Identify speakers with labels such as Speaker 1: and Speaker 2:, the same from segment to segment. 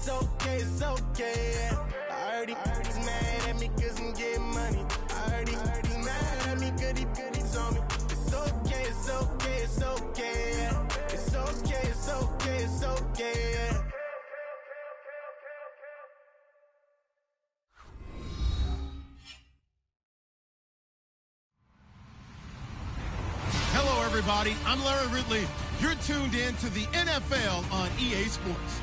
Speaker 1: it's okay, it's okay, yeah. I heard he's mad at me cause I'm getting money. I heard he's mad at me cause he's on me. It's okay, it's okay, it's okay, yeah. It's okay, it's okay, it's okay, yeah.
Speaker 2: Hello, everybody. I'm Larry Ridley. You're tuned in to the NFL on EA Sports.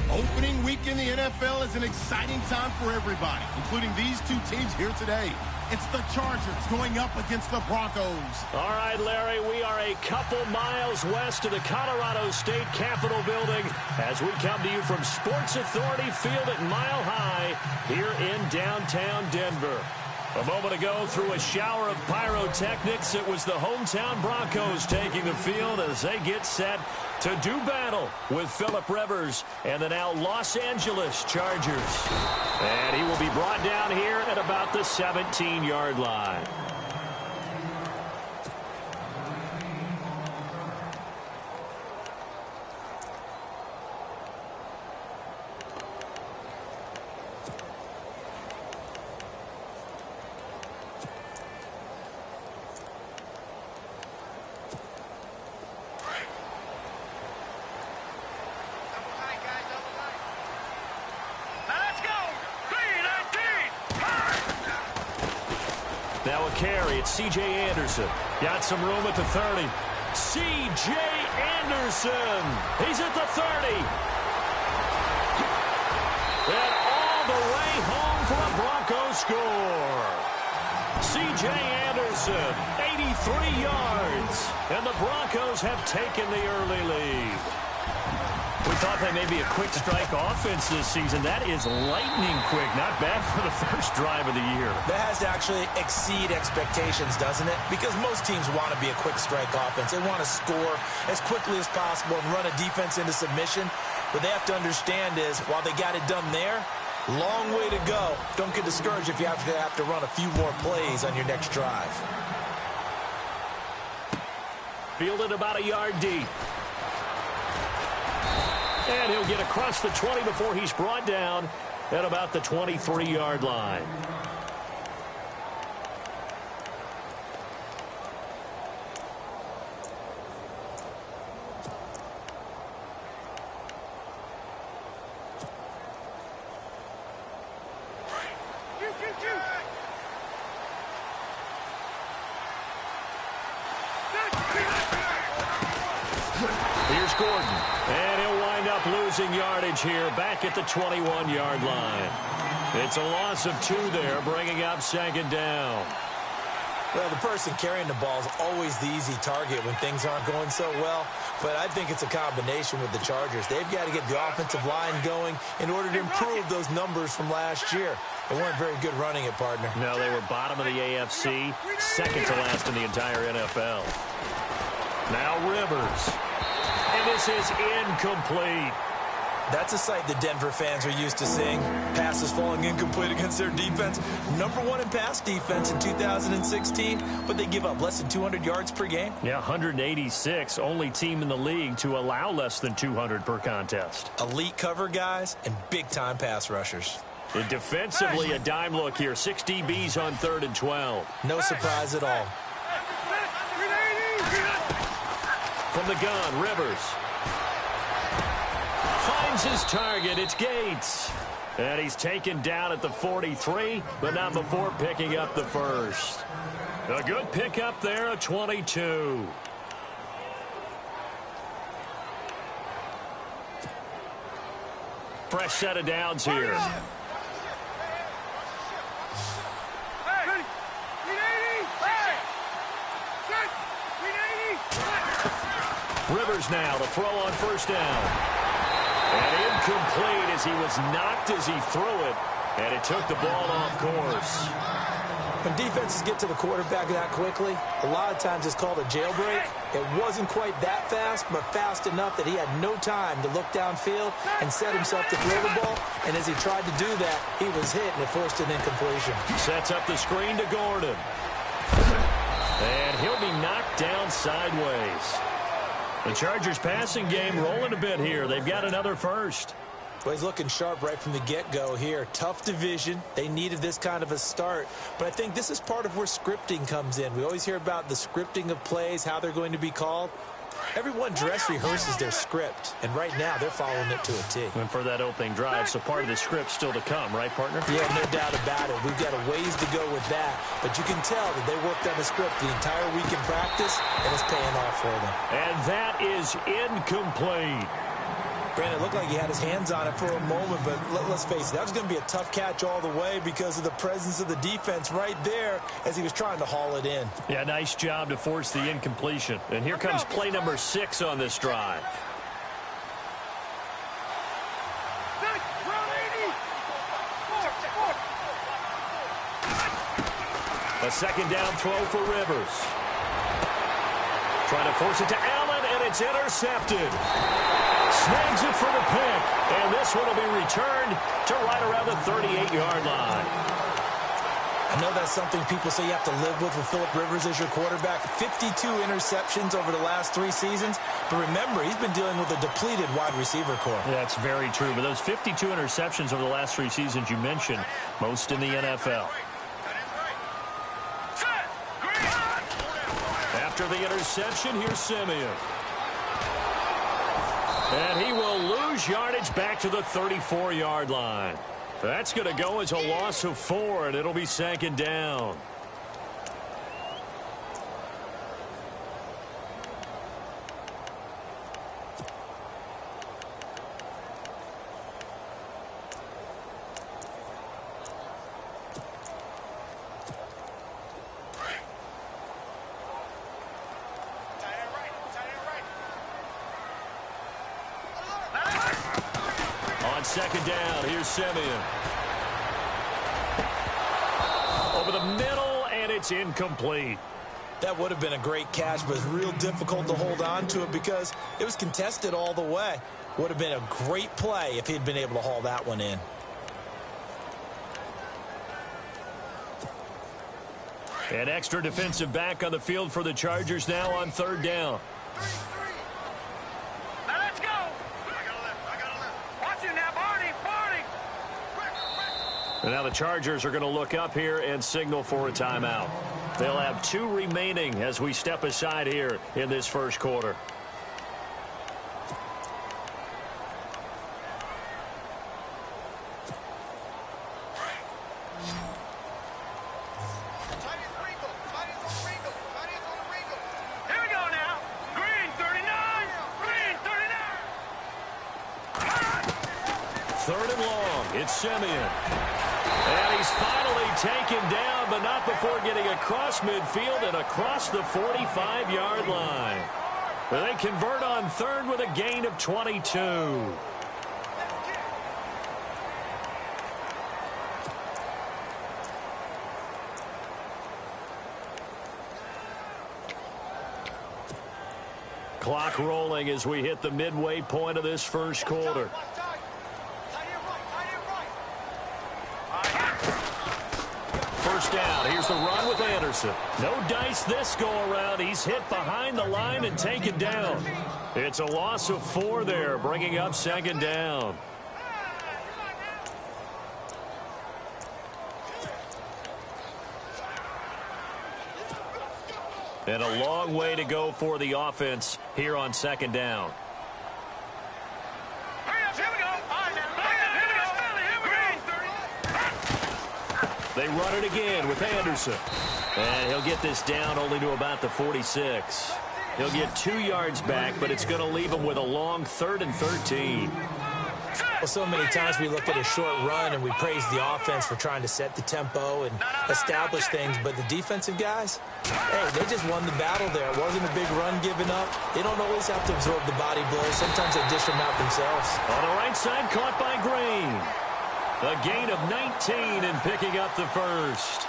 Speaker 2: Opening week in the NFL is an exciting time for everybody, including these two teams here today. It's the Chargers going up against the Broncos.
Speaker 3: All right, Larry, we are a couple miles west of the Colorado State Capitol building as we come to you from Sports Authority Field at Mile High here in downtown Denver. A moment ago, through a shower of pyrotechnics, it was the hometown Broncos taking the field as they get set to do battle with Phillip Rivers and the now Los Angeles Chargers. And he will be brought down here at about the 17-yard line. Now a carry, it's C.J. Anderson. Got some room at the 30. C.J. Anderson. He's at the 30. And all the way home for a Broncos score. C.J. Anderson, 83 yards. And the Broncos have taken the early lead. We thought they may be a quick strike offense this season. That is lightning quick. Not bad for the first drive of the year.
Speaker 4: That has to actually exceed expectations, doesn't it? Because most teams want to be a quick strike offense. They want to score as quickly as possible and run a defense into submission. What they have to understand is, while they got it done there, long way to go. Don't get discouraged if you have to run a few more plays on your next drive.
Speaker 3: Fielded about a yard deep. And he'll get across the 20 before he's brought down at about the 23-yard line. Here's Gordon. And he'll wind up losing yardage here back at the 21-yard line. It's a loss of 2 there, bringing up second down.
Speaker 4: Well, the person carrying the ball is always the easy target when things aren't going so well. But I think it's a combination with the Chargers. They've got to get the offensive line going in order to improve those numbers from last year. They weren't very good running it, partner.
Speaker 3: No, they were bottom of the AFC, second to last in the entire NFL. Now Rivers. And this is incomplete.
Speaker 4: That's a sight the Denver fans are used to seeing. Passes falling incomplete against their defense. Number 1 in pass defense in 2016, but they give up less than 200 yards per game.
Speaker 3: Yeah, 186. Only team in the league to allow less than 200 per contest.
Speaker 4: Elite cover guys and big-time pass rushers.
Speaker 3: And defensively, a dime look here. 6 DBs on 3rd and 12.
Speaker 4: No surprise at all.
Speaker 3: From the gun, Rivers. Finds his target. It's Gates. And he's taken down at the 43, but not before picking up the first. A good pickup there at 22. Fresh set of downs here. Rivers now to throw on first down. And incomplete as he was knocked as he threw it. And it took the ball off course.
Speaker 4: When defenses get to the quarterback that quickly, a lot of times it's called a jailbreak. It wasn't quite that fast, but fast enough that he had no time to look downfield and set himself to throw the ball. And as he tried to do that, he was hit and it forced an incompletion.
Speaker 3: Sets up the screen to Gordon. And he'll be knocked down sideways. The Chargers passing game rolling a bit here. They've got another first.
Speaker 4: Well, he's looking sharp right from the get-go here. Tough division. They needed this kind of a start. But I think this is part of where scripting comes in. We always hear about the scripting of plays, how they're going to be called. Everyone dress rehearses their script, and right now they're following it to a T.
Speaker 3: And for that opening drive, so part of the script still to come, right, partner?
Speaker 4: Yeah, no doubt about it. We've got a ways to go with that, but you can tell that they worked on the script the entire week in practice, and it's paying off for them.
Speaker 3: And that is incomplete.
Speaker 4: Brandon, it looked like he had his hands on it for a moment, but let's face it, that was going to be a tough catch all the way because of the presence of the defense right there as he was trying to haul it in.
Speaker 3: Yeah, nice job to force the incompletion. And here comes play number 6 on this drive. A second down throw for Rivers. Trying to force it to Allen, and it's intercepted. Snags it for the pick, and this one will be returned to right around the 38-yard line.
Speaker 4: I know that's something people say you have to live with Phillip Rivers as your quarterback. 52 interceptions over the last 3 seasons. But remember, he's been dealing with a depleted wide receiver core.
Speaker 3: Yeah, that's very true. But those 52 interceptions over the last 3 seasons you mentioned, most in the NFL. After the interception, here's Simeon. And he will lose yardage back to the 34-yard line. That's going to go as a loss of 4, and it'll be second down. Second down, here's Simeon. Over the middle, and it's incomplete.
Speaker 4: That would have been a great catch, but it's real difficult to hold on to it because it was contested all the way. Would have been a great play if he'd been able to haul that one in.
Speaker 3: An extra defensive back on the field for the Chargers now on third down. And now the Chargers are going to look up here and signal for a timeout. They'll have 2 remaining as we step aside here in this first quarter.
Speaker 5: Here we go now. Green 39. Green 39.
Speaker 3: Third and long. It's Simeon. And he's finally taken down, but not before getting across midfield and across the 45-yard line. They convert on third with a gain of 22. Clock rolling as we hit the midway point of this first quarter. First down. Here's the run with Anderson. No dice this go-around. He's hit behind the line and taken down. It's a loss of 4 there, bringing up second down. And a long way to go for the offense here on second down. They run it again with Anderson. And he'll get this down only to about the 46. He'll get 2 yards back, but it's going to leave him with a long 3rd and 13.
Speaker 4: Well, so many times we look at a short run and we praise the offense for trying to set the tempo and establish things, but the defensive guys, hey, they just won the battle there. It wasn't a big run given up. They don't always have to absorb the body blows. Sometimes they dish them out themselves.
Speaker 3: On the right side, caught by Green. A gain of 19 and picking up the first.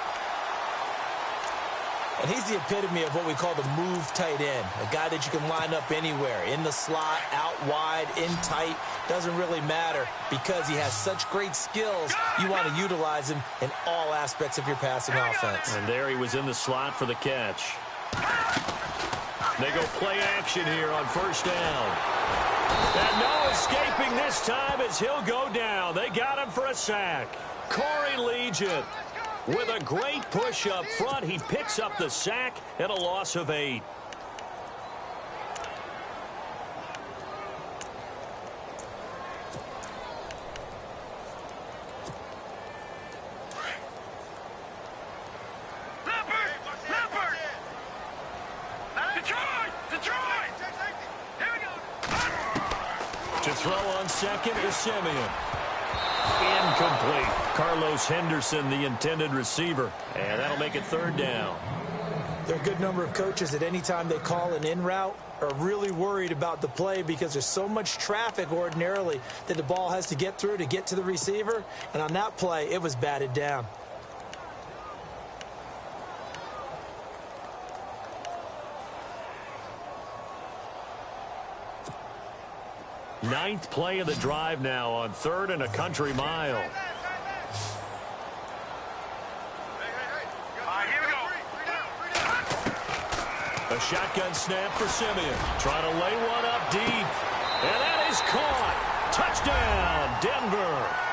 Speaker 4: And he's the epitome of what we call the move tight end, a guy that you can line up anywhere, in the slot, out wide, in tight, doesn't really matter because he has such great skills. You want to utilize him in all aspects of your passing offense.
Speaker 3: And there he was in the slot for the catch. They go play action here on first down. And no escaping this time as he'll go down. They got him for a sack. Corey Legion with a great push up front. He picks up the sack and a loss of 8. To throw on second is Simeon. Incomplete. Carlos Henderson, the intended receiver. And that'll make it third down.
Speaker 4: There are a good number of coaches at any time they call an in route are really worried about the play because there's so much traffic ordinarily that the ball has to get through to get to the receiver. And on that play, it was batted down.
Speaker 3: Ninth play of the drive now on 3rd and a country mile. A shotgun snap for Simeon. Trying to lay one up deep. And that is caught. Touchdown, Denver.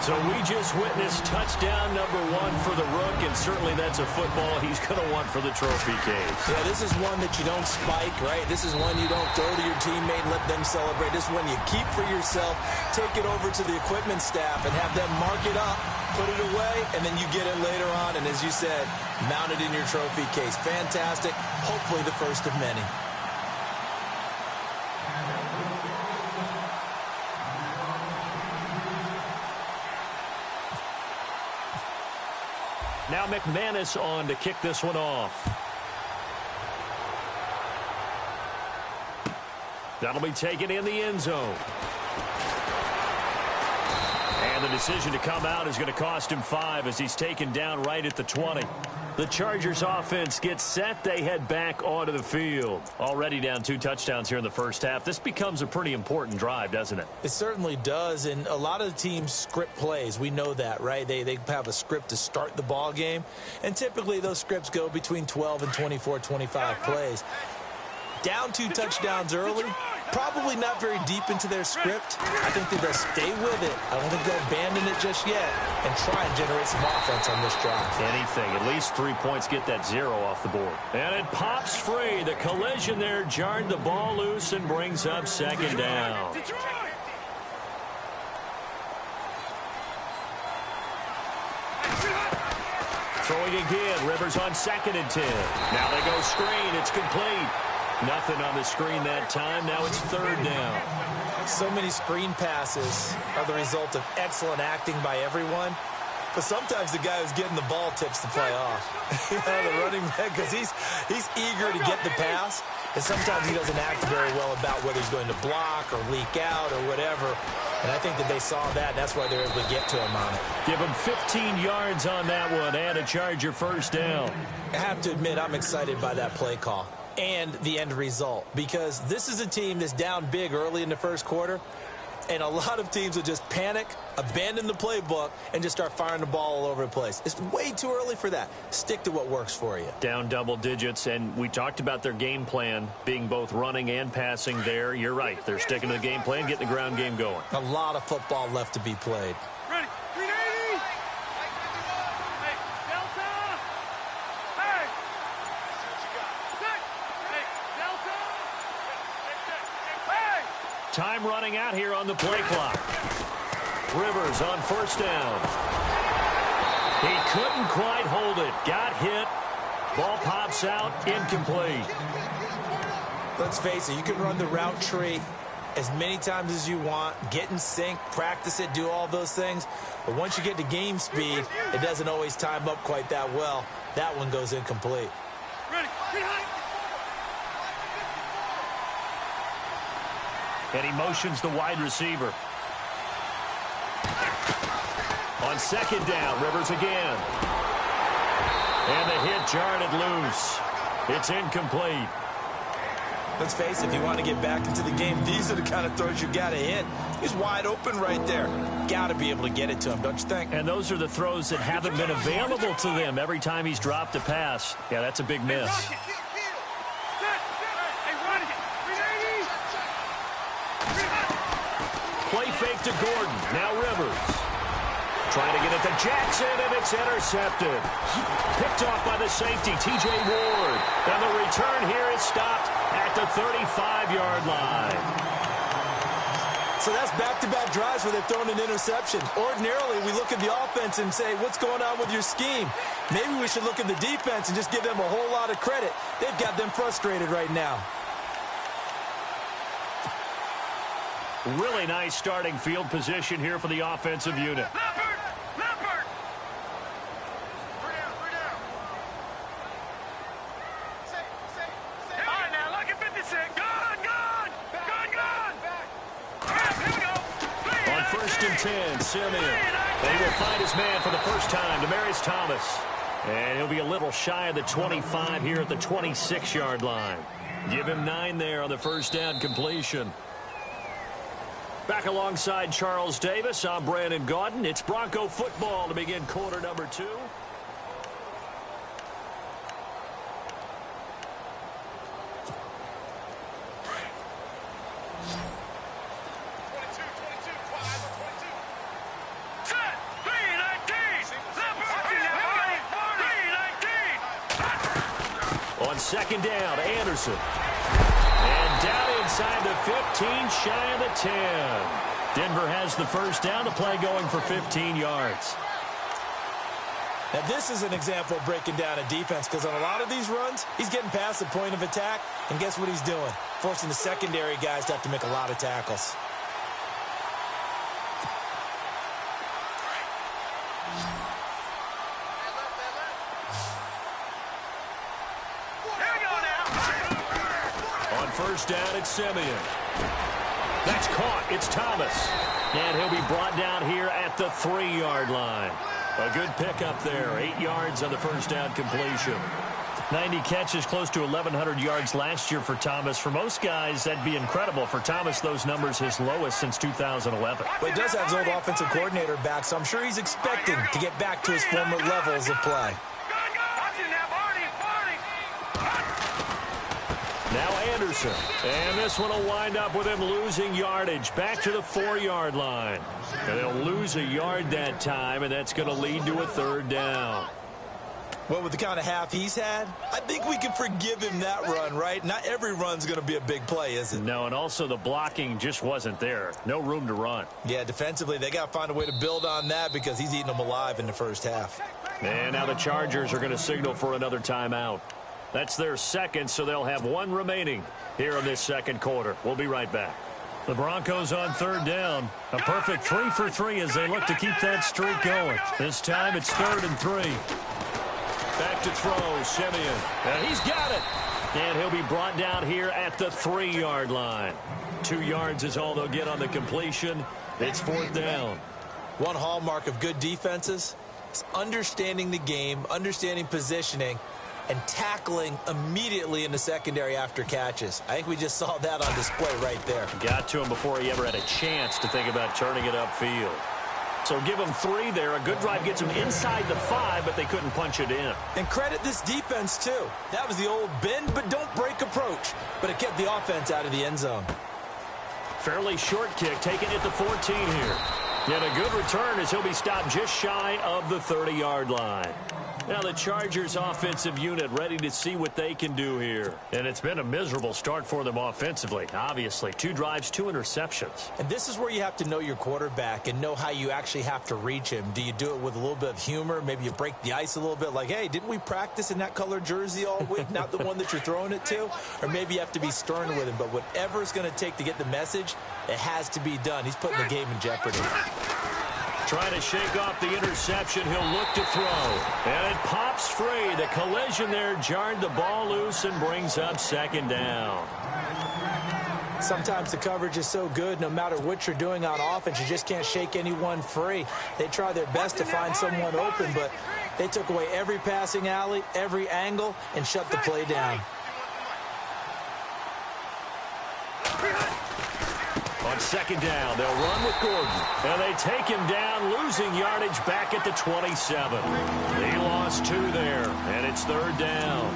Speaker 3: So we just witnessed touchdown number 1 for the Rook, and certainly that's a football he's going to want for the trophy case.
Speaker 4: Yeah, this is one that you don't spike, right? This is one you don't throw to your teammate and let them celebrate. This is one you keep for yourself, take it over to the equipment staff and have them mark it up, put it away, and then you get it later on, and as you said, mount it in your trophy case. Fantastic. Hopefully the first of many.
Speaker 3: Now McManus on to kick this one off. That'll be taken in the end zone. And the decision to come out is going to cost him 5 as he's taken down right at the 20. The Chargers offense gets set. They head back onto the field. Already down 2 touchdowns here in the first half. This becomes a pretty important drive, doesn't it?
Speaker 4: It certainly does, and a lot of the teams script plays. We know that, right? They have a script to start the ball game, and typically those scripts go between 12 and 24, 25 plays. Down 2 touchdowns early, probably not very deep into their script. I think they'll stay with it. I don't think they'll abandon it just yet and try and generate some offense on this drive.
Speaker 3: Anything. At least 3 points, get that 0 off the board. And it pops free. The collision there jarred the ball loose and brings up second down. Throwing again. Rivers on 2nd and 10. Now they go screen. It's complete. Nothing on the screen that time. Now it's 3rd down.
Speaker 4: So many screen passes are the result of excellent acting by everyone. But sometimes the guy who's getting the ball tips the play off. You know, the running back, because he's eager to get the pass. And sometimes he doesn't act very well about whether he's going to block or leak out or whatever. And I think that they saw that. That's why they're able to get to him on it.
Speaker 3: Give him 15 yards on that one and a Charger first down.
Speaker 4: I have to admit, I'm excited by that play call and the end result, because this is a team that's down big early in the first quarter, and a lot of teams will just panic, abandon the playbook, and just start firing the ball all over the place. It's way too early for that. Stick to what works for you.
Speaker 3: Down double digits, and we talked about their game plan being both running and passing there. You're right. They're sticking to the game plan, getting the ground game going.
Speaker 4: A lot of football left to be played.
Speaker 5: Ready. 380. Hey, Delta. Hey. Hey, Delta. Hey.
Speaker 3: Time running out here on the play clock. Rivers on first down. He couldn't quite hold it. Got hit. Ball pops out. Incomplete.
Speaker 4: Let's face it, you can run the route tree as many times as you want, get in sync, practice it, do all those things. But once you get to game speed, it doesn't always time up quite that well. That one goes incomplete.
Speaker 5: Ready.
Speaker 3: And he motions the wide receiver. On 2nd down, Rivers again. And the hit jarred it loose. It's incomplete.
Speaker 4: Let's face it, if you want to get back into the game, these are the kind of throws you got to hit. He's wide open right there. Got to be able to get it to him, don't you think?
Speaker 3: And those are the throws that haven't been available to them every time he's dropped a pass. Yeah, that's a big miss. off to Gordon. Now Rivers. Trying to get it to Jackson, and it's intercepted. Picked off by the safety, T.J. Ward. And the return here is stopped at the 35-yard line.
Speaker 4: So that's back-to-back drives where they've thrown an interception. Ordinarily, we look at the offense and say, what's going on with your scheme? Maybe we should look at the defense and just give them a whole lot of credit. They've got them frustrated right now.
Speaker 3: Really nice starting field position here for the offensive unit.
Speaker 5: Leopard! We're down. All right, now, look at 56. Gone! Here we go.
Speaker 3: On 1st and 10, Simeon. And he will find his man for the first time, Demaryius Thomas. And he'll be a little shy of the 25 here at the 26-yard line. Give him 9 there on the first down completion. Back alongside Charles Davis, I'm Brandon Gaudin. It's Bronco football to begin quarter number 2. On 2nd down, Anderson. And down inside the 15, shy of the 10. Denver has the first down, the play going for 15 yards.
Speaker 4: Now, this is an example of breaking down a defense, because on a lot of these runs, he's getting past the point of attack, and guess what he's doing? Forcing the secondary guys to have to make a lot of tackles.
Speaker 3: On 1st down, it's Simeon. That's caught. It's Thomas. And he'll be brought down here at the 3-yard line. A good pickup there. 8 yards on the first down completion. 90 catches, close to 1,100 yards last year for Thomas. For most guys, that'd be incredible. For Thomas, those numbers his lowest since 2011.
Speaker 4: But he does have his old offensive coordinator back, so I'm sure he's expecting to get back to his former levels of play.
Speaker 3: Now Anderson. And this one will wind up with him losing yardage back to the 4-yard line. And they'll lose a yard that time, and that's going to lead to a 3rd down.
Speaker 4: Well, with the kind of half he's had, I think we can forgive him that run, right? Not every run's going to be a big play, is it?
Speaker 3: No, and also the blocking just wasn't there. No room to run.
Speaker 4: Yeah, defensively, they got to find a way to build on that because he's eating them alive in the first half.
Speaker 3: And now the Chargers are going to signal for another timeout. That's their second, so they'll have 1 remaining here in this 2nd quarter. We'll be right back. The Broncos on 3rd down. A perfect 3 for 3 as they look to keep that streak going. This time it's 3rd and 3. Back to throw, Simeon. And he's got it. And he'll be brought down here at the 3-yard line. 2 yards is all they'll get on the completion. It's 4th down.
Speaker 4: One hallmark of good defenses is understanding the game, understanding positioning, and tackling immediately in the secondary after catches. I think we just saw that on display right there.
Speaker 3: Got to him before he ever had a chance to think about turning it upfield. So give him 3 there. A good drive gets him inside the 5, but they couldn't punch it in.
Speaker 4: And credit this defense, too. That was the old bend but don't break approach, but it kept the offense out of the end zone.
Speaker 3: Fairly short kick, taken at the 14 here. And a good return as he'll be stopped just shy of the 30-yard line. Now the Chargers offensive unit ready to see what they can do here. And it's been a miserable start for them offensively. Obviously, 2 drives, 2 interceptions.
Speaker 4: And this is where you have to know your quarterback and know how you actually have to reach him. Do you do it with a little bit of humor? Maybe you break the ice a little bit like, hey, didn't we practice in that color jersey all week? Not the one that you're throwing it to? Or maybe you have to be stern with him. But whatever it's going to take to get the message, it has to be done. He's putting the game in jeopardy.
Speaker 3: Trying to shake off the interception. He'll look to throw. And it pops free. The collision there jarred the ball loose and brings up 2nd down.
Speaker 4: Sometimes the coverage is so good, no matter what you're doing on offense, you just can't shake anyone free. They try their best to find someone open, but they took away every passing alley, every angle, and shut the play down.
Speaker 3: On 2nd down, they'll run with Gordon. And they take him down, losing yardage back at the 27. He lost 2 there, and it's 3rd down.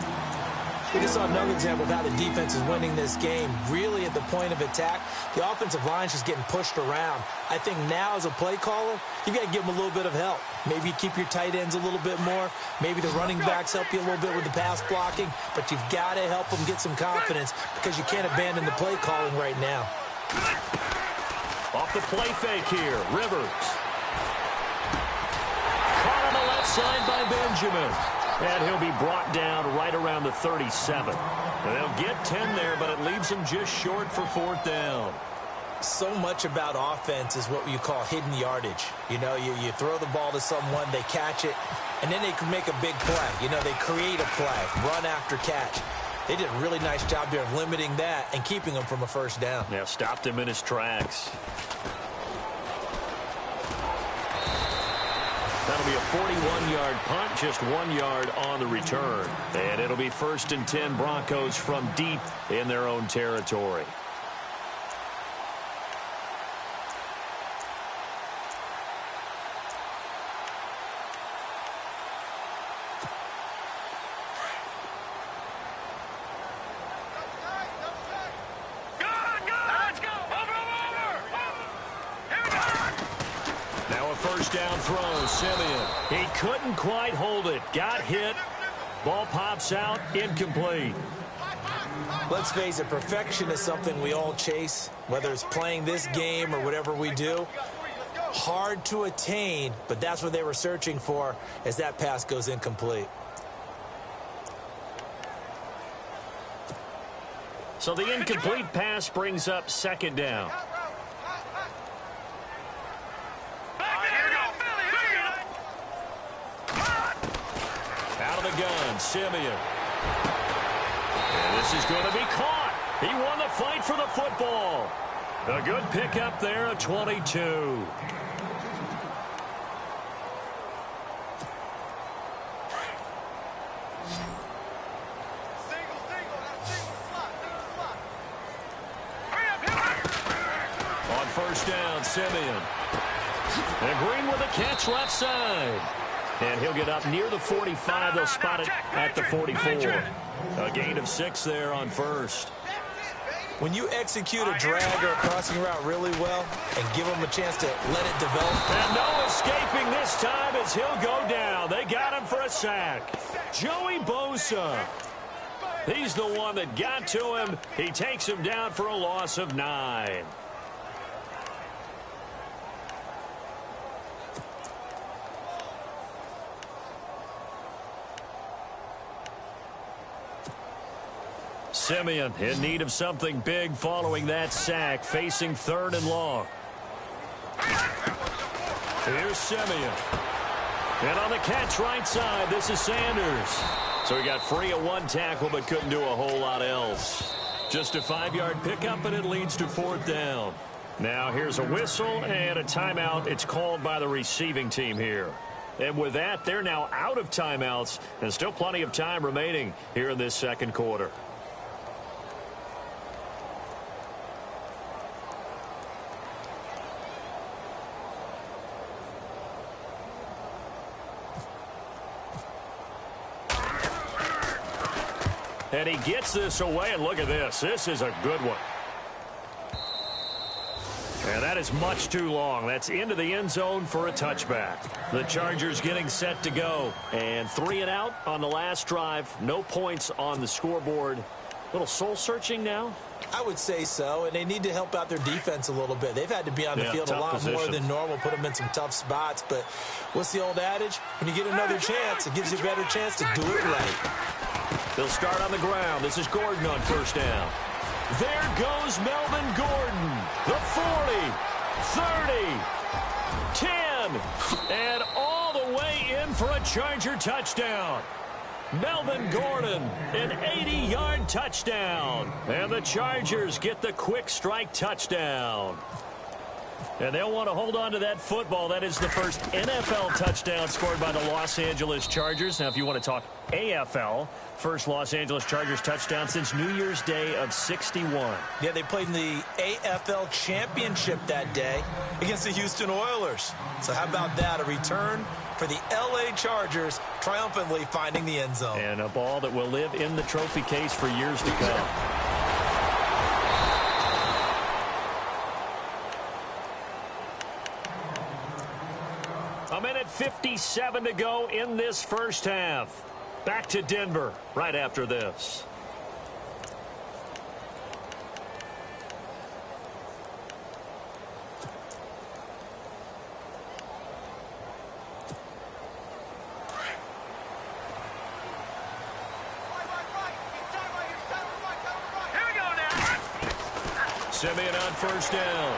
Speaker 4: We just saw another example of how the defense is winning this game. Really, at the point of attack, the offensive line is just getting pushed around. I think now, as a play caller, you've got to give them a little bit of help. Maybe you keep your tight ends a little bit more. Maybe the running backs help you a little bit with the pass blocking. But you've got to help them get some confidence because you can't abandon the play calling right now.
Speaker 3: Off the play fake here, Rivers. Caught on the left side by Benjamin. And he'll be brought down right around the 37. And they'll get 10 there, but it leaves them just short for 4th down.
Speaker 4: So much about offense is what you call hidden yardage. You know, you throw the ball to someone, they catch it, and then they can make a big play. You know, they create a play, run after catch. They did a really nice job there of limiting that and keeping him from a 1st down.
Speaker 3: Yeah, stopped him in his tracks. That'll be a 41-yard punt, just 1 yard on the return. And it'll be 1st and 10 Broncos from deep in their own territory. Down throw, Simeon. He couldn't quite hold it. Got hit. Ball pops out, incomplete.
Speaker 4: Let's face it, perfection is something we all chase, whether it's playing this game or whatever we do. Hard to attain, but that's what they were searching for as that pass goes incomplete.
Speaker 3: So the incomplete pass brings up 2nd down. Gun, Simeon. And this is going to be caught. He won the fight for the football. A good pickup there, a 22. On 1st down, Simeon. And Green with a catch left side. And he'll get up near the 45. They'll spot it at the 44. A gain of 6 there on 1st.
Speaker 4: When you execute a drag or a crossing route really well and give them a chance to let it develop.
Speaker 3: And no escaping this time as he'll go down. They got him for a sack. Joey Bosa. He's the one that got to him. He takes him down for a loss of 9. Simeon in need of something big following that sack, facing 3rd and long. Here's Simeon. And on the catch right side, this is Sanders. So he got free of 1 tackle but couldn't do a whole lot else. Just a 5-yard pickup, and it leads to 4th down. Now here's a whistle and a timeout. It's called by the receiving team here. And with that, they're now out of timeouts, and still plenty of time remaining here in this 2nd quarter. And he gets this away, and look at this. This is a good one. And that is much too long. That's into the end zone for a touchback. The Chargers getting set to go. And 3 and out on the last drive. No points on the scoreboard. Little soul-searching now?
Speaker 4: I would say so, and they need to help out their defense a little bit. They've had to be on the field a lot more than normal, put them in some tough spots. But what's the old adage? When you get another chance, it gives you a better chance to do it right.
Speaker 3: They'll start on the ground. This is Gordon on 1st down. There goes Melvin Gordon. The 40, 30, 10, and all the way in for a Charger touchdown. Melvin Gordon, an 80-yard touchdown. And the Chargers get the quick strike touchdown. And they'll want to hold on to that football. That is the first NFL touchdown scored by the Los Angeles Chargers. Now, if you want to talk AFL, first Los Angeles Chargers touchdown since New Year's Day of '61.
Speaker 4: Yeah, they played in the AFL Championship that day against the Houston Oilers. So how about that? A return for the LA Chargers, triumphantly finding the end zone.
Speaker 3: And a ball that will live in the trophy case for years to come. A minute 57 to go in this first half. Back to Denver right after this. Simeon on first down.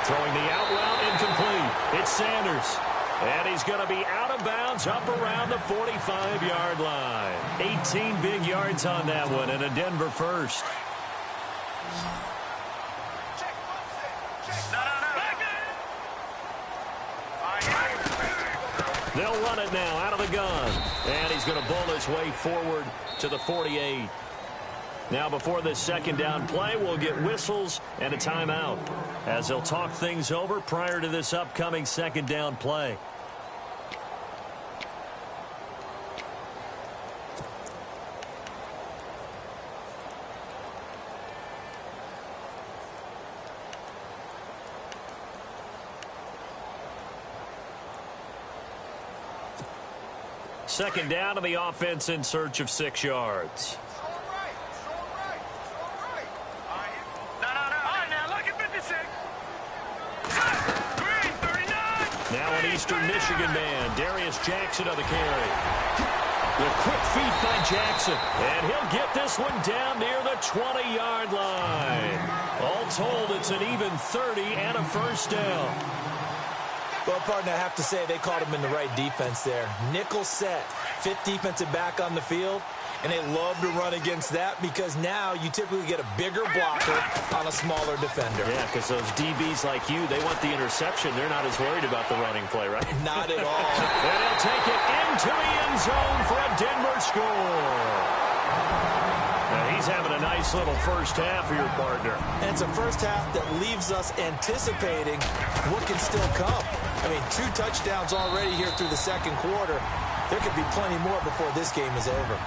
Speaker 3: Throwing the out route incomplete. It's Sanders. And he's going to be out of bounds up around the 45-yard line. 18 big yards on that one and a Denver first. They'll run it now out of the gun. And he's going to bowl his way forward to the 48. Now, before this second down play, we'll get whistles and a timeout as they'll talk things over prior to this upcoming second down play. Second down, and the offense in search of 6 yards. Now an Eastern Michigan man, Darius Jackson on the carry. The quick feet by Jackson, and he'll get this one down near the 20-yard line. All told, it's an even 30 and a first down.
Speaker 4: Well, partner, I have to say they caught him in the right defense there. Nickel set, fifth defensive back on the field, and they love to run against that because now you typically get a bigger blocker on a smaller defender.
Speaker 3: Yeah, because those DBs like you, they want the interception. They're not as worried about the running play, right?
Speaker 4: Not at all.
Speaker 3: And he'll take it into the end zone for a Denver score. Now he's having a nice little first half for your partner.
Speaker 4: And it's a first half that leaves us anticipating what can still come. I mean, 2 touchdowns already here through the second quarter. There could be plenty more before this game is over.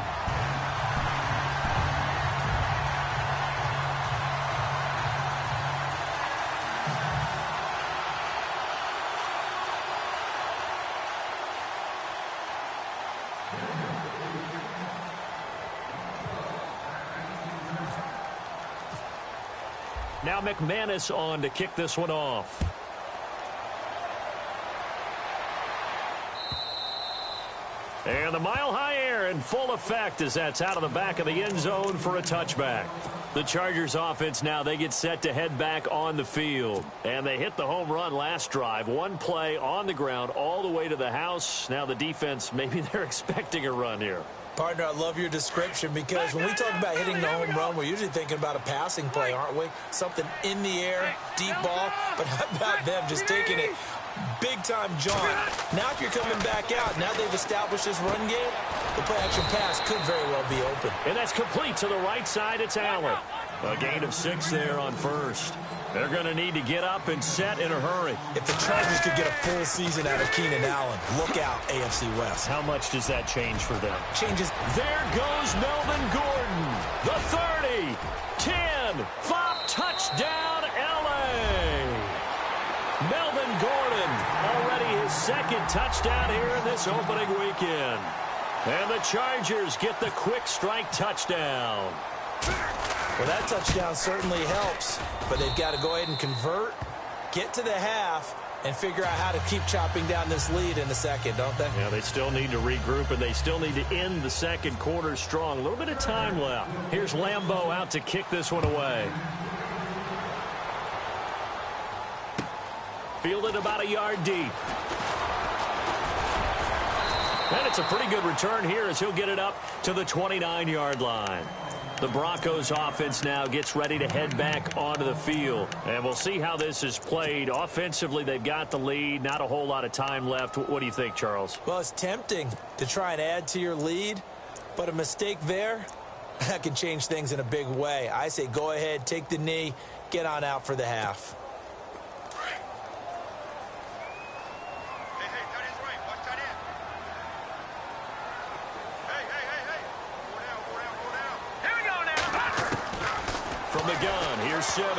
Speaker 3: Now McManus on to kick this one off. And the mile-high air in full effect as that's out of the back of the end zone for a touchback. The Chargers offense now, they get set to head back on the field. And they hit the home run last drive. One play on the ground all the way to the house. Now the defense, maybe they're expecting a run here.
Speaker 4: Partner, I love your description because when we talk about hitting the home run, we're usually thinking about a passing play, aren't we? Something in the air, deep ball, but how about them just taking it big-time jaunt. Now if you're coming back out, now they've established this run game, the play-action pass could very well be open.
Speaker 3: And that's complete to the right side. It's Allen. A gain of 6 there on first. They're going to need to get up and set in a hurry.
Speaker 4: If the Chargers could get a full season out of Keenan Allen, look out, AFC West.
Speaker 3: How much does that change for them?
Speaker 4: Changes.
Speaker 3: There goes Melvin Gordon. The 30, 10, 5, touchdown, L.A. Melvin Gordon, already his second touchdown here in this opening weekend. And the Chargers get the quick strike touchdown.
Speaker 4: Well, that touchdown certainly helps, but they've got to go ahead and convert, get to the half, and figure out how to keep chopping down this lead in the second, don't they?
Speaker 3: Yeah, they still need to regroup, and they still need to end the second quarter strong. A little bit of time left. Here's Lambeau out to kick this one away. Fielded about a yard deep. And it's a pretty good return here as he'll get it up to the 29-yard line. The Broncos offense now gets ready to head back onto the field. And we'll see how this is played. Offensively, they've got the lead. Not a whole lot of time left. What do you think, Charles?
Speaker 4: Well, it's tempting to try and add to your lead, but a mistake there, that can change things in a big way. I say go ahead, take the knee, get on out for the half.
Speaker 3: From the gun, here's Simeon.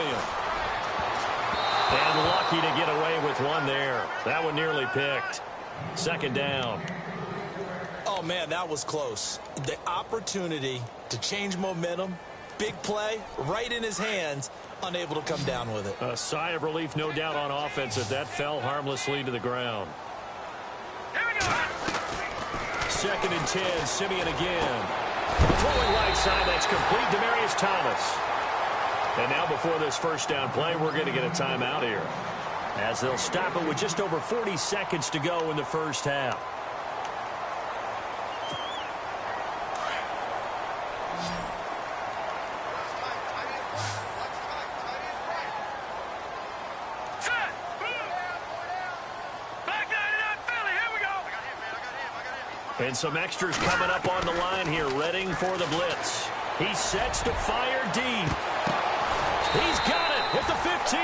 Speaker 3: And lucky to get away with one there. That one nearly picked. Second down.
Speaker 4: Oh, man, that was close. The opportunity to change momentum, big play, right in his hands, unable to come down with it.
Speaker 3: A sigh of relief, no doubt, on offense as that fell harmlessly to the ground.
Speaker 5: Here we go.
Speaker 3: Second and 10, Simeon again. Throwing right side, that's complete. Demaryius Thomas. And now before this first down play, we're going to get a timeout here, as they'll stop it with just over 40 seconds to go in the first half. And some extras coming up on the line here, readying for the blitz. He sets to fire deep. He's got it at the 15.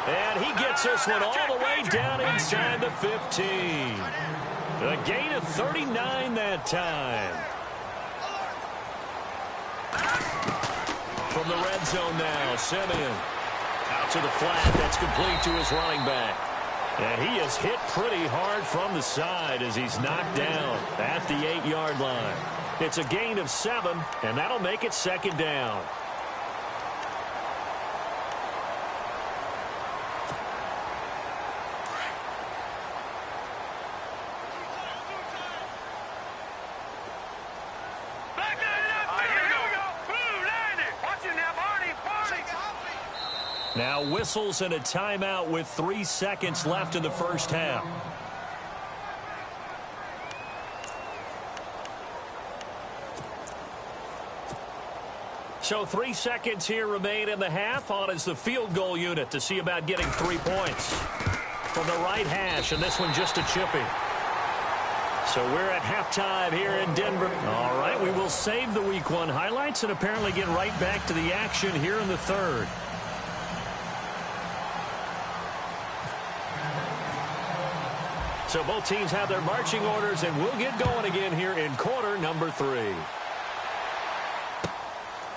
Speaker 3: And he gets this one all the way down inside the 15. A gain of 39 that time. From the red zone now, Simeon. Out to the flat. That's complete to his running back. And he is hit pretty hard from the side as he's knocked down at the 8-yard line. It's a gain of 7, and that'll make it second down. Now whistles and a timeout with 3 seconds left in the first half. So 3 seconds here remain in the half. On is the field goal unit to see about getting 3 points. From the right hash, and this one just a chipping. So we're at halftime here in Denver. All right, we will save the Week 1 highlights and apparently get right back to the action here in the third. So both teams have their marching orders, and we'll get going again here in quarter number 3.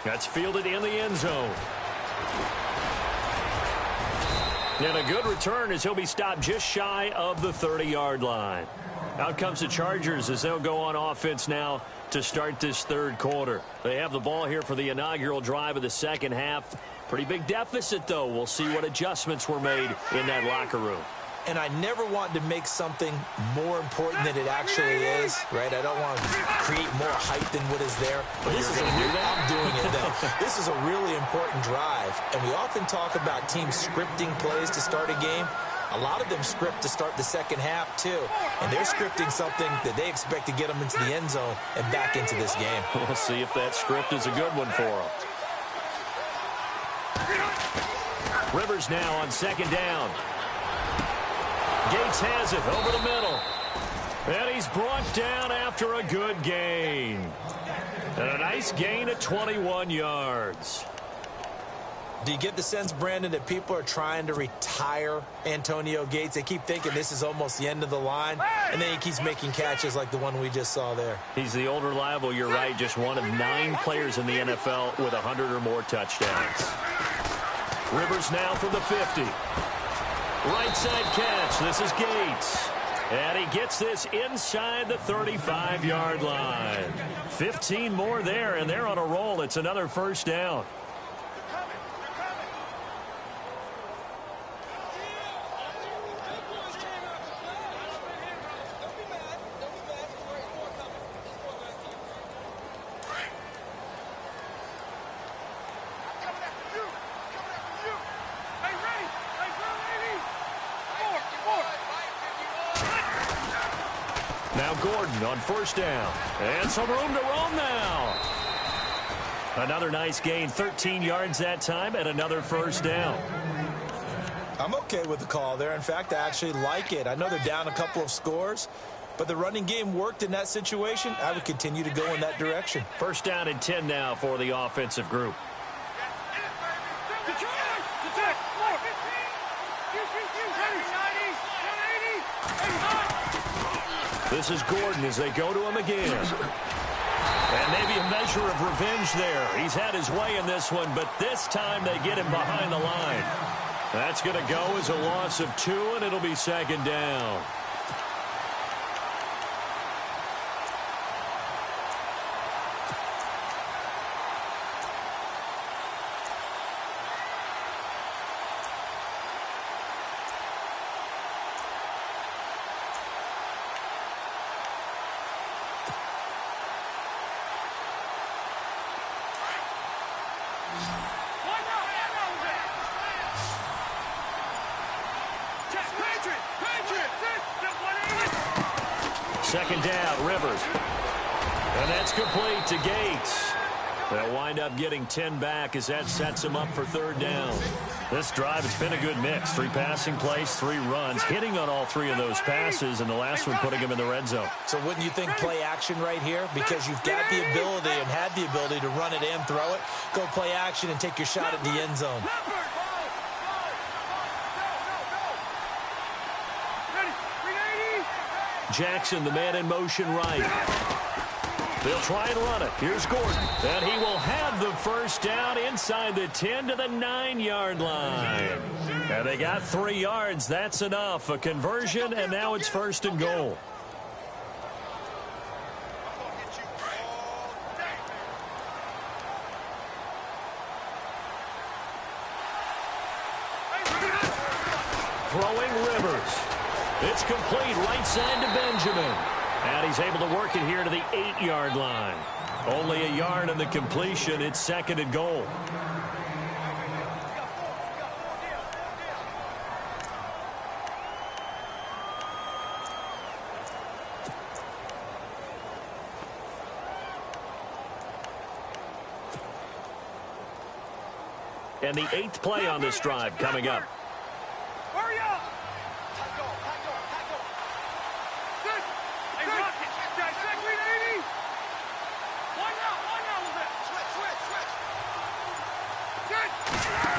Speaker 3: That's fielded in the end zone. And a good return as he'll be stopped just shy of the 30-yard line. Out comes the Chargers as they'll go on offense now to start this third quarter. They have the ball here for the inaugural drive of the second half. Pretty big deficit, though. We'll see what adjustments were made in that locker room.
Speaker 4: And I never want to make something more important than it actually is, right? I don't want to create more hype than what is there. But this is I'm doing it, though. This is a really important drive. And we often talk about teams scripting plays to start a game. A lot of them script to start the second half, too. And they're scripting something that they expect to get them into the end zone and back into this game.
Speaker 3: We'll see if that script is a good one for them. Rivers now on second down. Gates has it over the middle. And he's brought down after a good gain. And a nice gain of 21 yards.
Speaker 4: Do you get the sense, Brandon, that people are trying to retire Antonio Gates? They keep thinking this is almost the end of the line, and then he keeps making catches like the one we just saw there.
Speaker 3: He's the old reliable, you're right, just one of 9 players in the NFL with 100 or more touchdowns. Rivers now from the 50. Right side catch. This is Gates. And he gets this inside the 35-yard line. 15 more there, and they're on a roll. It's another first down. Now Gordon on first down. And some room to roam now. Another nice gain, 13 yards that time, and another first down.
Speaker 4: I'm okay with the call there. In fact, I actually like it. I know they're down a couple of scores, but the running game worked in that situation. I would continue to go in that direction.
Speaker 3: First down and 10 now for the offensive group. This is Gordon as they go to him again. And maybe a measure of revenge there. He's had his way in this one, but this time they get him behind the line. That's going to go as a loss of 2, and it'll be second down. Second down, Rivers. And that's complete to Gates. They'll wind up getting 10 back as that sets them up for third down. This drive, it's been a good mix. 3 passing plays, 3 runs, hitting on all 3 of those passes, and the last one putting him in the red zone.
Speaker 4: So wouldn't you think play action right here? Because you've got the ability and had the ability to run it and throw it. Go play action and take your shot at the end zone.
Speaker 3: Jackson, the man in motion right. They'll try and run it. Here's Gordon. And he will have the first down inside the 10 to the 9-yard line. And they got 3 yards. That's enough. A conversion, and now it's first and goal. Throwing Rivers. It's complete right side to Benjamin. And he's able to work it here to the 8-yard line. Only a yard on the completion. It's second and goal. And the 8th play on this drive coming up.
Speaker 5: Hurry up!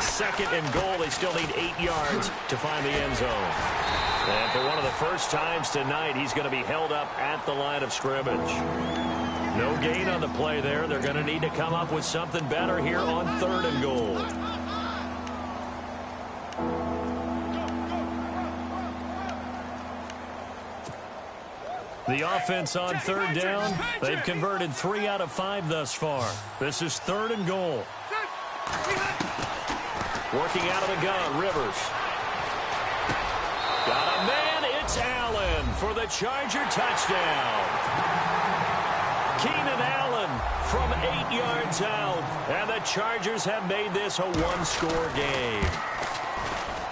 Speaker 3: Second and goal. They still need 8 yards to find the end zone. And for one of the first times tonight, he's going to be held up at the line of scrimmage. No gain on the play there. They're going to need to come up with something better here on third and goal. The offense on third down, they've converted 3 out of 5 thus far. This is third and goal. Working out of the gun, Rivers. Got a man, it's Allen for the Charger touchdown. Keenan Allen from 8 yards out, and the Chargers have made this a 1-score game.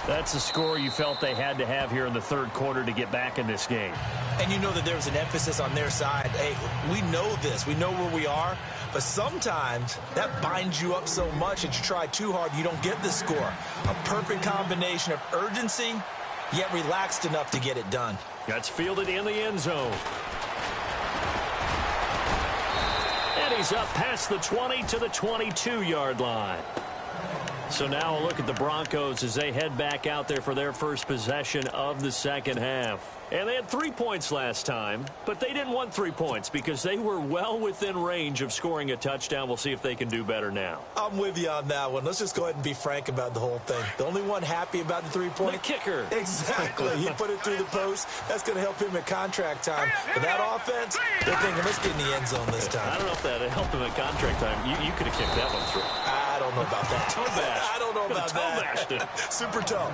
Speaker 3: That's the score you felt they had to have here in the third quarter to get back in this game.
Speaker 4: And you know that there was an emphasis on their side. Hey, we know this. We know where we are. But sometimes that binds you up so much that you try too hard, you don't get the score. A perfect combination of urgency, yet relaxed enough to get it done.
Speaker 3: That's fielded in the end zone. And he's up past the 20 to the 22-yard line. So now a look at the Broncos as they head back out there for their first possession of the second half. And they had 3 points last time, but they didn't want 3 points because they were well within range of scoring a touchdown. We'll see if they can do better now.
Speaker 4: I'm with you on that one. Let's just go ahead and be frank about the whole thing. The only one happy about the 3-point?
Speaker 3: The kicker.
Speaker 4: Exactly. He put it through the post. That's going to help him at contract time. But that offense, they're thinking, let's get in the end zone this time.
Speaker 3: I don't know if that helped him at contract time. You could have kicked that one through.
Speaker 4: I don't know about that.
Speaker 3: Toe bash.
Speaker 4: I don't know about that.
Speaker 3: It.
Speaker 4: Super toe.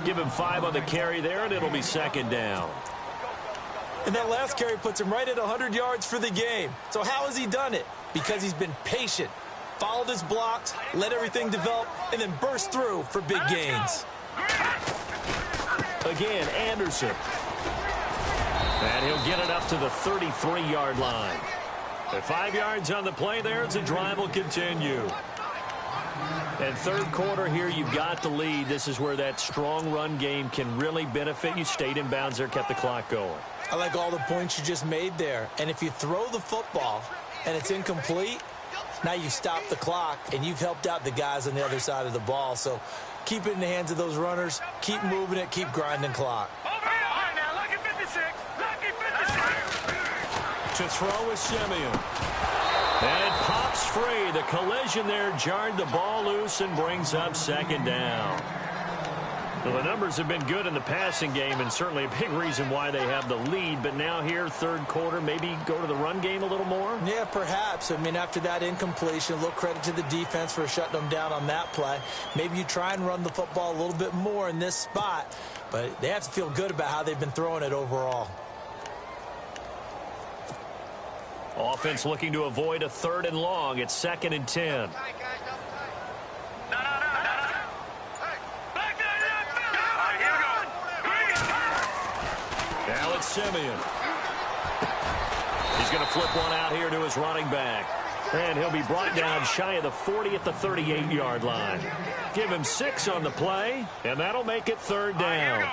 Speaker 3: Give him 5 on the carry there, and it'll be second down.
Speaker 4: And that last carry puts him right at 100 yards for the game. So how has he done it? Because he's been patient, followed his blocks, let everything develop, and then burst through for big gains.
Speaker 3: Again, Anderson. And he'll get it up to the 33-yard line. And 5 yards on the play there as the drive will continue. And third quarter here, you've got the lead. This is where that strong run game can really benefit you. Stayed in bounds there, kept the clock going.
Speaker 4: I like all the points you just made there. And if you throw the football and it's incomplete, now you've stopped the clock and you've helped out the guys on the other side of the ball. So keep it in the hands of those runners. Keep moving it. Keep grinding clock.
Speaker 5: Over here. All right, now, lucky 56. Lucky 56.
Speaker 3: To throw is Simeon. And it pops free. The collision there jarred the ball loose and brings up second down. Well, the numbers have been good in the passing game and certainly a big reason why they have the lead. But now here, third quarter, maybe go to the run game a little more?
Speaker 4: Yeah, perhaps. I mean, after that incompletion, a little credit to the defense for shutting them down on that play. Maybe you try and run the football a little bit more in this spot. But they have to feel good about how they've been throwing it overall.
Speaker 3: Offense looking to avoid a 3rd and long. It's 2nd and 10. Now it's Simeon. He's going to flip one out here to his running back. And he'll be brought down shy of the 40 at the 38-yard line. Give him 6 on the play, and that'll make it 3rd down.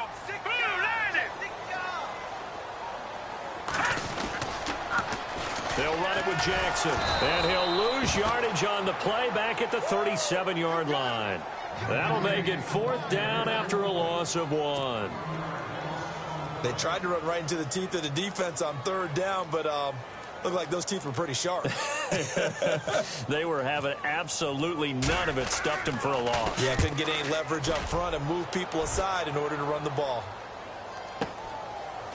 Speaker 3: They'll run it with Jackson, and he'll lose yardage on the play back at the 37-yard line. That'll make it 4th down after a loss of 1.
Speaker 4: They tried to run right into the teeth of the defense on 3rd down, but looked like those teeth were pretty sharp.
Speaker 3: They were having absolutely none of it. Stuffed them for a loss.
Speaker 4: Yeah, couldn't get any leverage up front and move people aside in order to run the ball.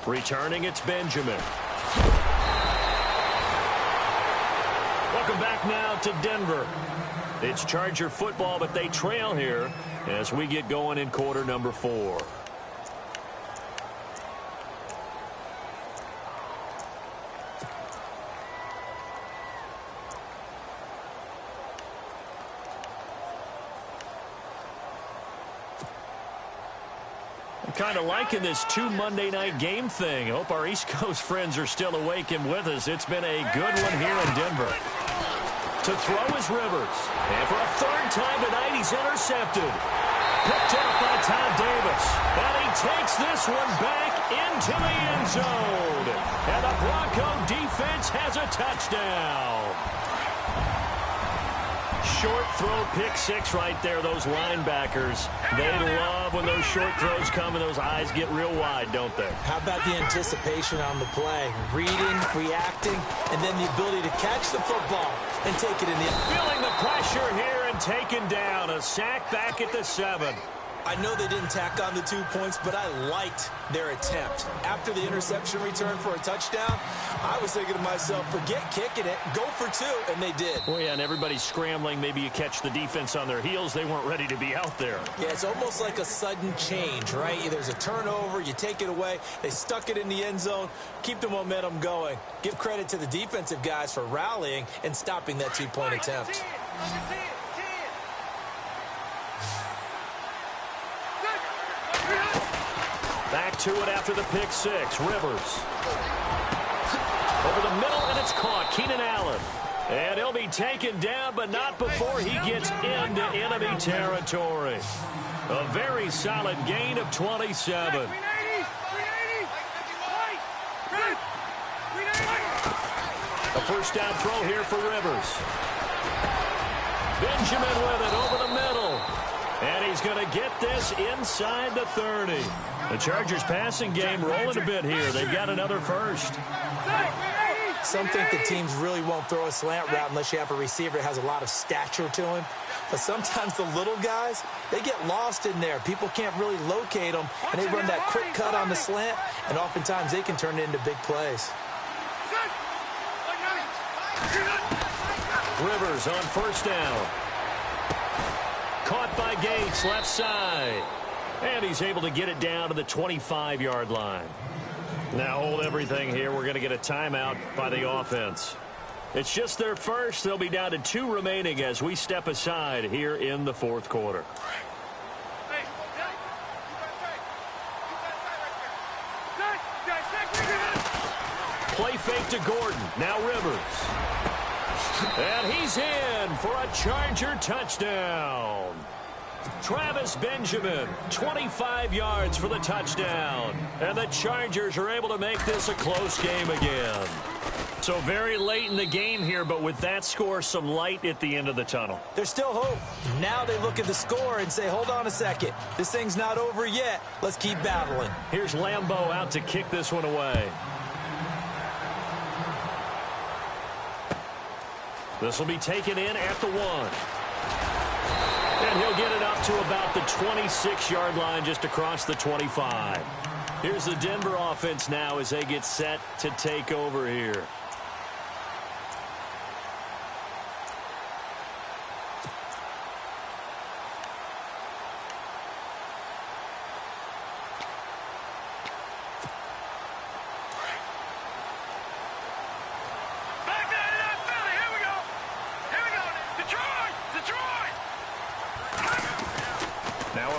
Speaker 3: Returning, it's Benjamin. Welcome back now to Denver. It's Charger football, but they trail here as we get going in quarter number 4. Kind of liking this 2 Monday night game thing. I hope our East Coast friends are still awake and with us. It's been a good one here in Denver. To throw is Rivers. And for a 3rd time tonight, he's intercepted. Picked up by Todd Davis. And he takes this one back into the end zone. And the Bronco defense has a touchdown. Short throw, pick 6 right there. Those linebackers, they love when those short throws come and those eyes get real wide, don't they?
Speaker 4: How about the anticipation on the play? Reading, reacting, and then the ability to catch the football and take it in the end.
Speaker 3: Feeling the pressure here and taken down. A sack back at the 7.
Speaker 4: I know they didn't tack on the 2 points, but I liked their attempt. After the interception return for a touchdown, I was thinking to myself, forget kicking it, go for 2, and they did.
Speaker 3: Well, yeah, and everybody's scrambling. Maybe you catch the defense on their heels. They weren't ready to be out there.
Speaker 4: Yeah, it's almost like a sudden change, right? There's a turnover, you take it away, they stuck it in the end zone, keep the momentum going. Give credit to the defensive guys for rallying and stopping that 2-point attempt.
Speaker 3: Back to it after the pick 6. Rivers. Over the middle, and it's caught. Keenan Allen. And he'll be taken down, but not before he gets into enemy territory. A very solid gain of 27. A first down throw here for Rivers. Benjamin with it over the middle. And he's going to get this inside the 30. The Chargers passing game rolling a bit here. They've got another first.
Speaker 4: Some think the teams really won't throw a slant route unless you have a receiver that has a lot of stature to him. But sometimes the little guys, they get lost in there. People can't really locate them, and they run that quick cut on the slant, and oftentimes they can turn it into big plays.
Speaker 3: Rivers on first down. Caught by Gates, left side. And he's able to get it down to the 25-yard line. Now hold everything here. We're going to get a timeout by the offense. It's just their first. They'll be down to 2 remaining as we step aside here in the 4th quarter. Play fake to Gordon. Now Rivers. And he's in for a Charger touchdown. Travis Benjamin, 25 yards for the touchdown. And the Chargers are able to make this a close game again. So very late in the game here, but with that score, some light at the end of the tunnel.
Speaker 4: There's still hope. Now they look at the score and say, hold on a second. This thing's not over yet. Let's keep battling.
Speaker 3: Here's Lambeau out to kick this one away. This will be taken in at the 1. And he'll get it up to about the 26-yard line, just across the 25. Here's the Denver offense now as they get set to take over here.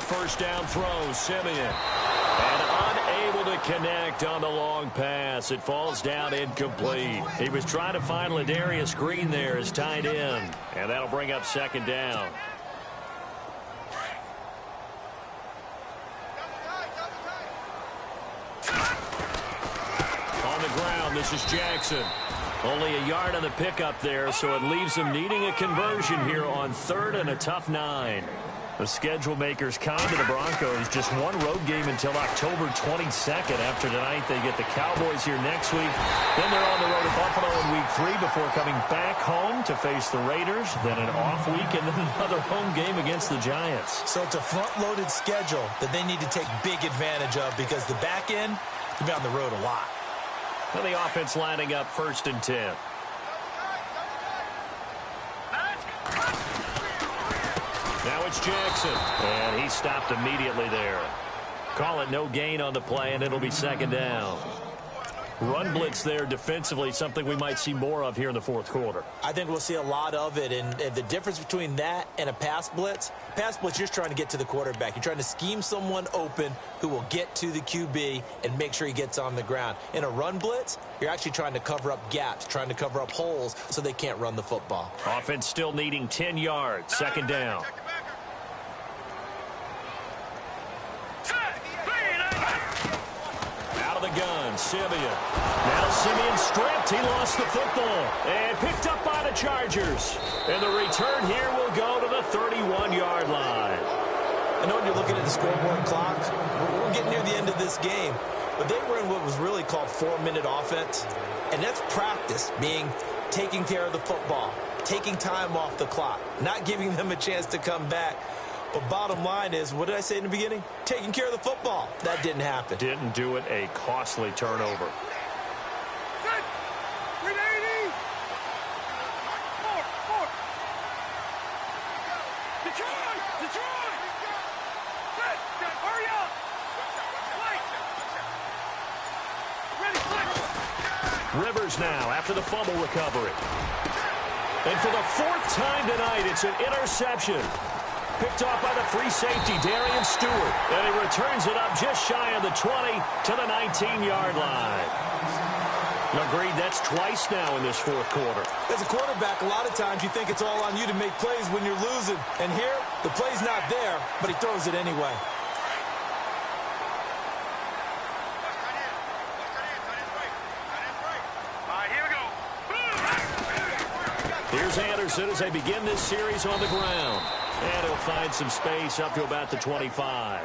Speaker 3: First down throw, Simeon. And unable to connect on the long pass. It falls down incomplete. He was trying to find Ladarius Green there as tight end. And that'll bring up second down. On the ground, this is Jackson. Only a yard on the pickup there, so it leaves him needing a conversion here on 3rd and a tough 9. The schedule makers kind to the Broncos. Just one road game until October 22nd. After tonight, they get the Cowboys here next week. Then they're on the road to Buffalo in week 3 before coming back home to face the Raiders. Then an off week and then another home game against the Giants.
Speaker 4: So it's a front-loaded schedule that they need to take big advantage of because the back end can be on the road a lot.
Speaker 3: And the offense lining up 1st and 10. Now it's Jackson, and he stopped immediately there. Call it no gain on the play, and it'll be second down. Run blitz there defensively, something we might see more of here in the 4th quarter.
Speaker 4: I think we'll see a lot of it, and the difference between that and a pass blitz, you're trying to get to the quarterback. You're trying to scheme someone open who will get to the QB and make sure he gets on the ground. In a run blitz, you're actually trying to cover up gaps, trying to cover up holes so they can't run the football.
Speaker 3: Offense still needing 10 yards, second down. Gun, Simeon. Now Simeon stripped. He lost the football. And picked up by the Chargers. And the return here will go to the 31-yard line.
Speaker 4: I know when you're looking at the scoreboard clock, we're getting near the end of this game. But they were in what was really called 4-minute offense. And that's practice, being taking care of the football, taking time off the clock, not giving them a chance to come back. But bottom line is, what did I say in the beginning? Taking care of the football. That didn't happen.
Speaker 3: Didn't do it. A costly turnover.
Speaker 5: Set. 380. Four. Detroit. Set. Hurry up. Ready.
Speaker 3: Rivers now after the fumble recovery. And for the 4th time tonight, it's an interception. Picked off by the free safety, Darian Stewart. And he returns it up just shy of the 20 to the 19-yard line. Agreed, that's twice now in this 4th quarter.
Speaker 4: As a quarterback, a lot of times you think it's all on you to make plays when you're losing. And here, the play's not there, but he throws it anyway.
Speaker 3: Here's Anderson as they begin this series on the ground. And he'll find some space up to about the 25.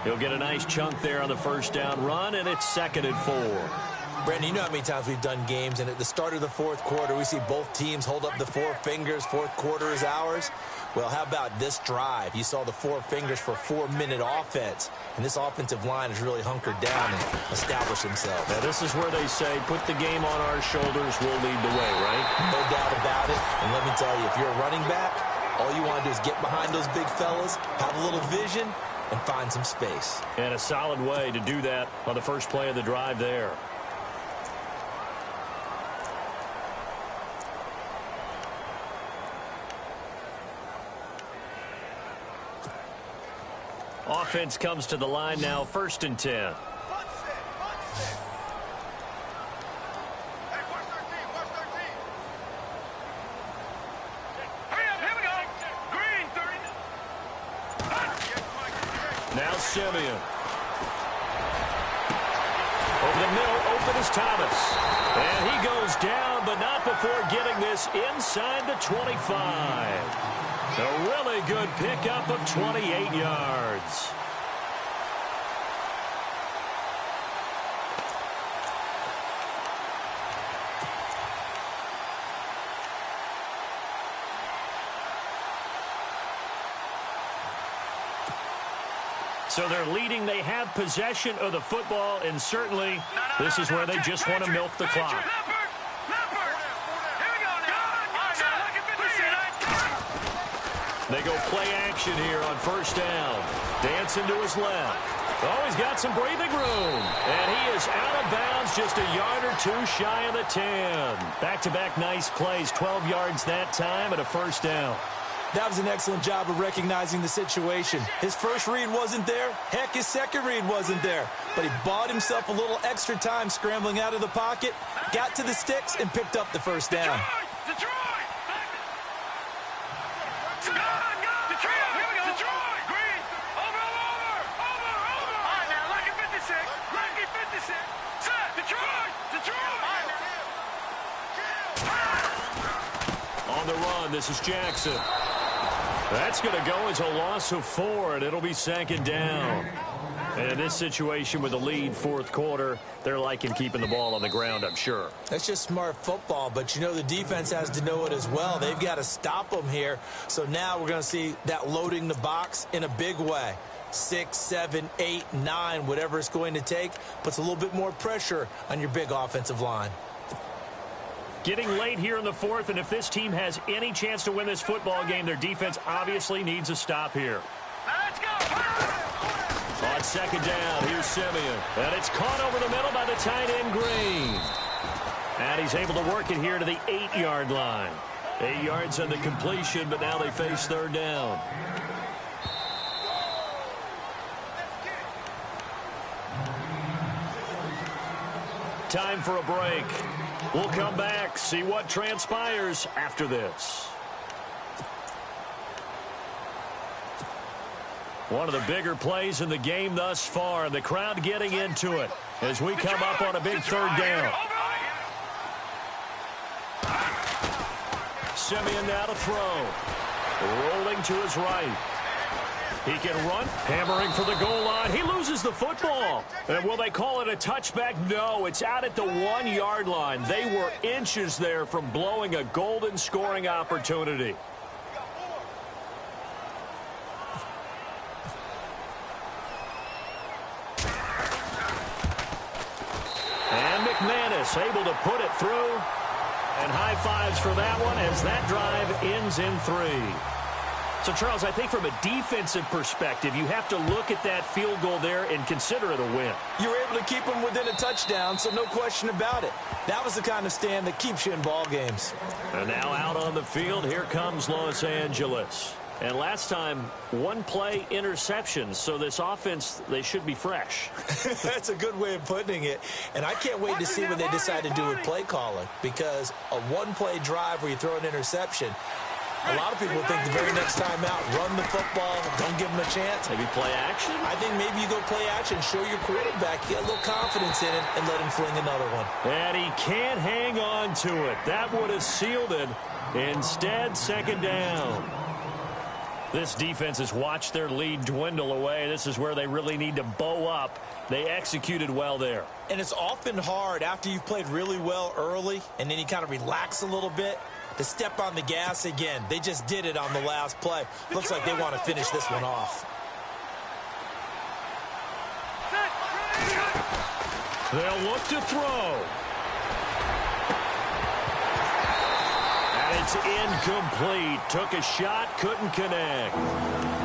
Speaker 3: He'll get a nice chunk there on the first down run, and it's 2nd and 4.
Speaker 4: Brandon, you know how many times we've done games, and at the start of the 4th quarter, we see both teams hold up the 4 fingers, 4th quarter is ours. Well, how about this drive? You saw the 4 fingers for 4-minute offense, and this offensive line has really hunkered down and established themselves.
Speaker 3: Now, this is where they say, put the game on our shoulders, we'll lead the way, right?
Speaker 4: No doubt about it, and let me tell you, if you're a running back, all you want to do is get behind those big fellas, have a little vision, and find some space.
Speaker 3: And a solid way to do that on the first play of the drive there. Offense comes to the line now, 1st and 10. Now Simeon. Over the middle, open is Thomas. And he goes down, but not before getting this inside the 25. A really good pickup of 28 yards. So they're leading. They have possession of the football, and certainly this is where they just want to milk the clock. They go play action here on first down. Dancing to his left. Oh, he's got some breathing room. And he is out of bounds, just a yard or two shy of the 10. Back-to-back nice plays, 12 yards that time and a first down.
Speaker 4: That was an excellent job of recognizing the situation. His first read wasn't there. Heck, his second read wasn't there. But he bought himself a little extra time scrambling out of the pocket, got to the sticks, and picked up the first down.
Speaker 5: Detroit! Green! Over! All right, now, lucky 56. Set! Detroit!
Speaker 3: On the run, this is Jackson. That's going to go as a loss of 4, and it'll be second down. And in this situation with the lead fourth quarter, they're liking keeping the ball on the ground, I'm sure.
Speaker 4: That's just smart football, but you know the defense has to know it as well. They've got to stop them here. So now we're going to see that loading the box in a big way. 6, 7, 8, 9, whatever it's going to take, puts a little bit more pressure on your big offensive line.
Speaker 3: Getting late here in the fourth, and if this team has any chance to win this football game, their defense obviously needs a stop here.
Speaker 5: Let's go!
Speaker 3: On second down, here's Simeon. And it's caught over the middle by the tight end, Green. And he's able to work it here to the 8-yard line. 8 yards on the completion, but now they face third down. Time for a break. We'll come back, see what transpires after this. One of the bigger plays in the game thus far, and the crowd getting into it as we come up on a big third down. Simeon now to throw. Rolling to his right. He can run, hammering for the goal line. He loses the football. And will they call it a touchback? No, it's out at the 1-yard line. They were inches there from blowing a golden scoring opportunity. And McManus able to put it through. And high fives for that one as that drive ends in 3. So, Charles, I think from a defensive perspective, you have to look at that field goal there and consider it a win.
Speaker 4: You were able to keep them within a touchdown, so no question about it. That was the kind of stand that keeps you in ball games.
Speaker 3: And now out on the field, here comes Los Angeles. And last time, one play interceptions, so this offense, they should be fresh.
Speaker 4: That's a good way of putting it. And I can't wait to see what they decide to do with play calling, because a one-play drive where you throw an interception, a lot of people think the very next time out, run the football, don't give them a chance.
Speaker 3: Maybe play action?
Speaker 4: I think maybe you go play action, show your quarterback, get a little confidence in it, and let him fling another one.
Speaker 3: And he can't hang on to it. That would have sealed it. Instead, second down. This defense has watched their lead dwindle away. This is where they really need to bow up. They executed well there.
Speaker 4: And it's often hard after you've played really well early, and then you kind of relax a little bit, to step on the gas again. They just did it on the last play. Looks like they want to finish this one off.
Speaker 3: They'll look to throw. And it's incomplete. Took a shot, couldn't connect.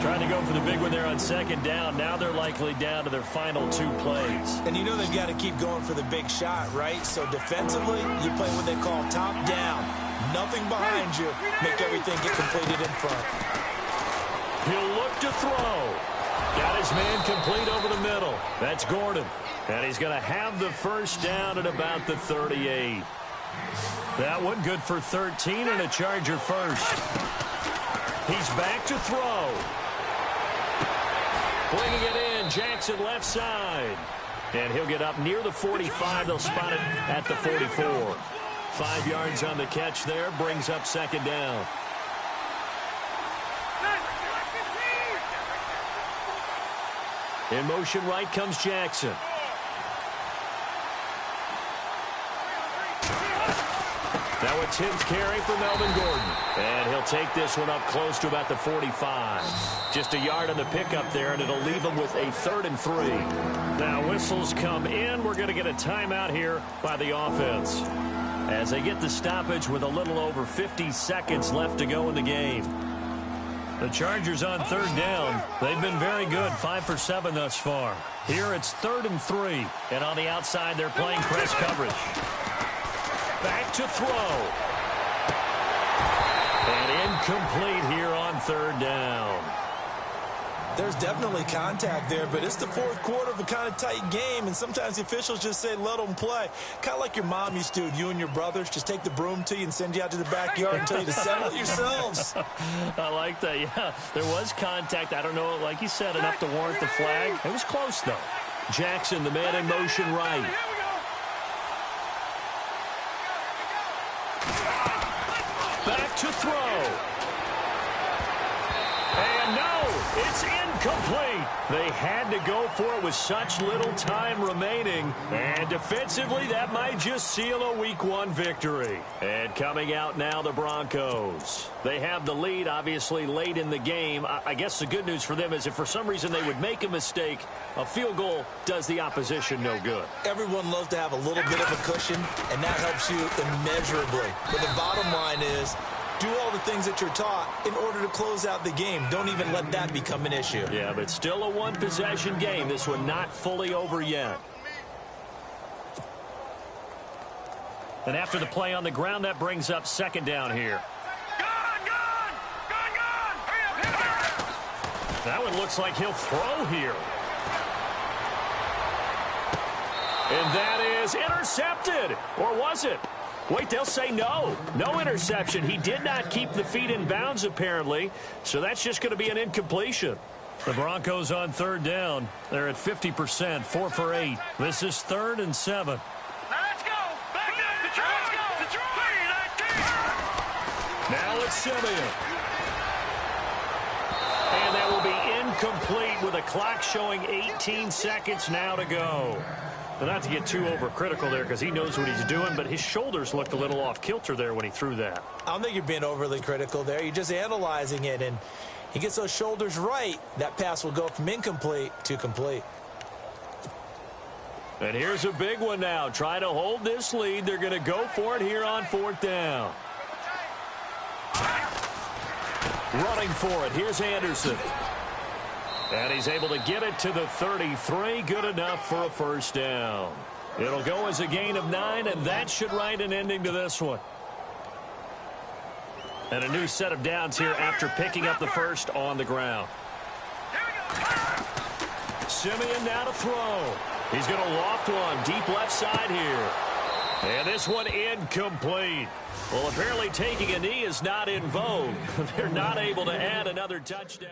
Speaker 3: Trying to go for the big one there on second down. Now they're likely down to their final 2 plays.
Speaker 4: And you know they've got to keep going for the big shot, right? So defensively, you play what they call top down. Nothing behind you. Make everything get completed in front.
Speaker 3: He'll look to throw. Got his man complete over the middle. That's Gordon. And he's going to have the first down at about the 38. That one good for 13 and a Charger first. He's back to throw. Bringing it in, Jackson left side. And he'll get up near the 45. They'll spot it at the 44. 5 yards on the catch there, brings up second down. In motion right comes Jackson. Now a 10th carry for Melvin Gordon. And he'll take this one up close to about the 45. Just a yard on the pickup there, and it'll leave him with a 3rd and 3. Now whistles come in. We're going to get a timeout here by the offense, as they get the stoppage with a little over 50 seconds left to go in the game. The Chargers on 3rd down. They've been very good, 5 for 7 thus far. Here it's 3rd and 3. And on the outside, they're playing press coverage. Back to throw. And incomplete here on 3rd down.
Speaker 4: There's definitely contact there, but it's the 4th quarter of a kind of tight game, and sometimes the officials just say, let them play. Kind of like your mom used to, you and your brothers, just take the broom to you and send you out to the backyard and tell you to settle it yourselves.
Speaker 3: I like that, yeah. There was contact. I don't know, like you said, enough to warrant the flag. It was close, though. Jackson, the man in motion right. Back to throw. And no, it's incomplete. They had to go for it with such little time remaining. And defensively, that might just seal a Week 1 victory. And coming out now, the Broncos. They have the lead, obviously, late in the game. I guess the good news for them is if for some reason they would make a mistake, a field goal does the opposition no good.
Speaker 4: Everyone loves to have a little bit of a cushion, and that helps you immeasurably. But the bottom line is, do all the things that you're taught in order to close out the game. Don't even let that become an issue.
Speaker 3: Yeah, but still a one-possession game. This one not fully over yet. And after the play on the ground, that brings up second down here. That one looks like he'll throw here. And that is intercepted. Or was it? Wait, they'll say no. No interception. He did not keep the feet in bounds, apparently. So that's just going to be an incompletion. The Broncos on 3rd down. They're at 50%, 4 for 8. This is 3rd and 7.
Speaker 5: Let's go. Back up. Let's go.
Speaker 3: Now it's Simeon. And that will be incomplete with a clock showing 18 seconds now to go. But not to get too overcritical there because he knows what he's doing, but his shoulders looked a little off kilter there when he threw that.
Speaker 4: I don't think you're being overly critical there. You're just analyzing it, and he gets those shoulders right. That pass will go from incomplete to complete.
Speaker 3: And here's a big one now. Trying to hold this lead. They're going to go for it here on 4th down. Running for it. Here's Anderson. And he's able to get it to the 33. Good enough for a first down. It'll go as a gain of 9, and that should write an ending to this one. And a new set of downs here after picking up the first on the ground. Simeon now to throw. He's going to loft one deep left side here. And this one incomplete. Well, apparently taking a knee is not in vogue. They're not able to add another touchdown.